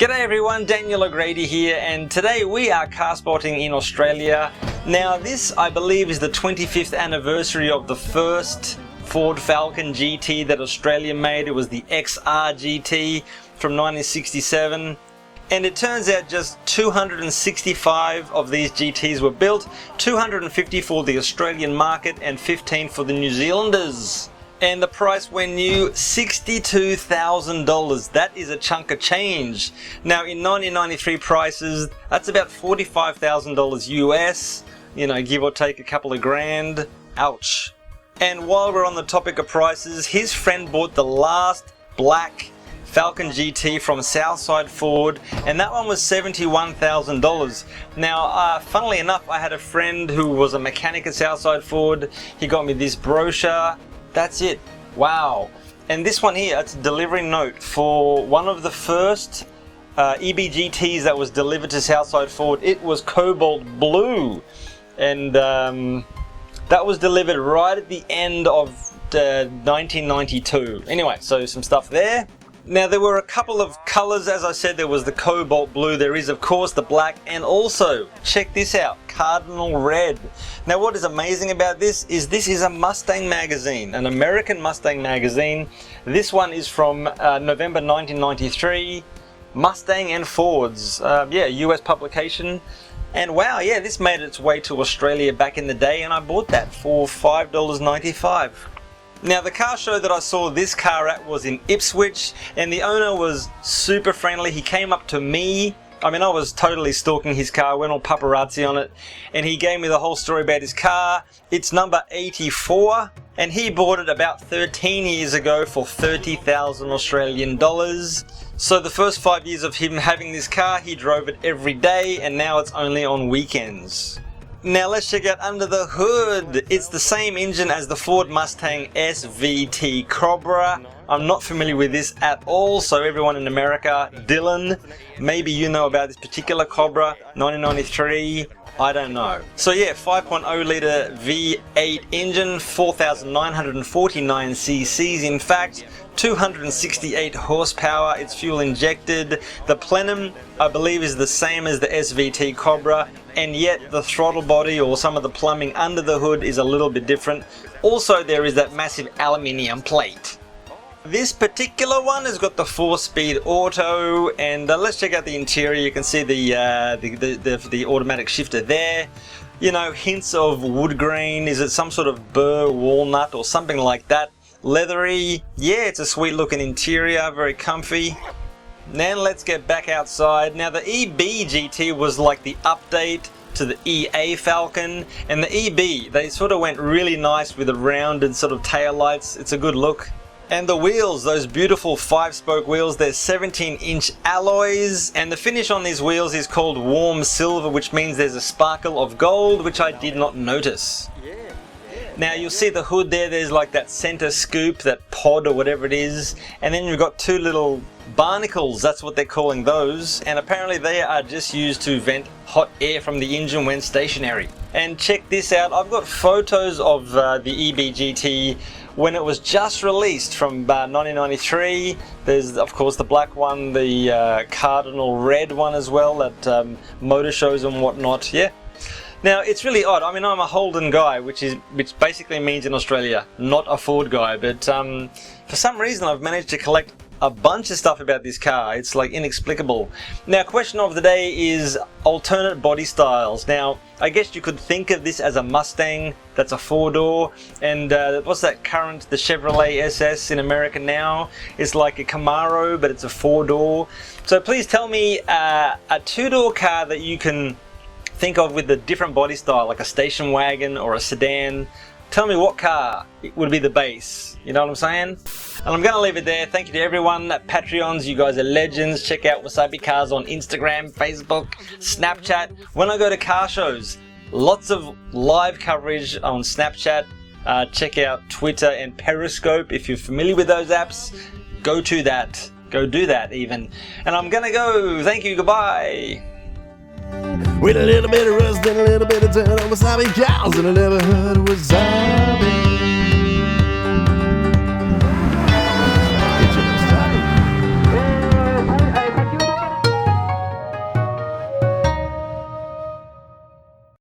G'day everyone, Daniel O'Grady here, and today we are car spotting in Australia. Now this, I believe, is the 25th anniversary of the first Ford Falcon GT that Australia made. It was the XR GT from 1967. And it turns out just 265 of these GTs were built, 250 for the Australian market and 15 for the New Zealanders. And the price when new, $62,000. That is a chunk of change. Now in 1993 prices, that's about $45,000 US, you know, give or take a couple of grand. Ouch. And while we're on the topic of prices, his friend bought the last black Falcon GT from Southside Ford, and that one was $71,000. Now, funnily enough, I had a friend who was a mechanic at Southside Ford. He got me this brochure. That's it. Wow. And this one here, it's a delivery note for one of the first EBGTs that was delivered to Southside Ford. It was cobalt blue, and that was delivered right at the end of 1992. Anyway, so some stuff there. Now there were a couple of colors. As I said, there was the cobalt blue, there is of course the black, and also, check this out, cardinal red. Now what is amazing about this is a Mustang magazine, an American Mustang magazine. This one is from November 1993, Mustang and Ford's, US publication. And wow, yeah, this made its way to Australia back in the day, and I bought that for $5.95. Now the car show that I saw this car at was in Ipswich, and the owner was super friendly. He came up to me. I mean, I was totally stalking his car, went all paparazzi on it, and he gave me the whole story about his car. It's number 84, and he bought it about 13 years ago for 30,000 Australian dollars. So the first 5 years of him having this car, he drove it every day, and now it's only on weekends. Now let's check out under the hood. It's the same engine as the Ford Mustang SVT Cobra. I'm not familiar with this at all, so everyone in America, Dylan, maybe you know about this particular Cobra, 1993, I don't know. So yeah, 5.0 litre V8 engine, 4,949 cc's in fact, 268 horsepower, it's fuel injected. The plenum, I believe, is the same as the SVT Cobra, and yet the throttle body or some of the plumbing under the hood is a little bit different. Also, there is that massive aluminium plate. This particular one has got the 4-speed auto, and let's check out the interior. You can see the automatic shifter there. You know, hints of wood grain. Is it some sort of burr walnut or something like that? Leathery. Yeah, it's a sweet looking interior, very comfy. Now let's get back outside. Now the EB GT was like the update to the EA Falcon, and the EB, they sort of went really nice with the rounded sort of tail lights. It's a good look. And the wheels, those beautiful 5-spoke wheels, they're 17-inch alloys, and the finish on these wheels is called warm silver, which means there's a sparkle of gold, which I did not notice. Now you'll see the hood there, there's like that center scoop, that pod or whatever it is, and then you've got two little barnacles, that's what they're calling those, and apparently they are just used to vent hot air from the engine when stationary. And check this out, I've got photos of the EB GT when it was just released from 1993. There's of course the black one, the cardinal red one as well at motor shows and whatnot. Yeah. Now it's really odd. I mean, I'm a Holden guy, which basically means in Australia not a Ford guy. But for some reason, I've managed to collect a bunch of stuff about this car. It's like inexplicable. Now, question of the day is alternate body styles. Now, I guess you could think of this as a Mustang that's a 4-door, and what's that current, the Chevrolet SS in America now? It's like a Camaro, but it's a 4-door. So please tell me a 2-door car that you can think of with a different body style, like a station wagon or a sedan. Tell me what car would be the base, you know what I'm saying? And I'm going to leave it there. Thank you to everyone at Patreons, you guys are legends. Check out WasabiCars on Instagram, Facebook, Snapchat. When I go to car shows, lots of live coverage on Snapchat. Check out Twitter and Periscope. If you're familiar with those apps, go to that. Go do that even. And I'm going to go. Thank you, goodbye. With a little bit of rust and a little bit of turn on WasabiCars in the neighborhood, wasabi.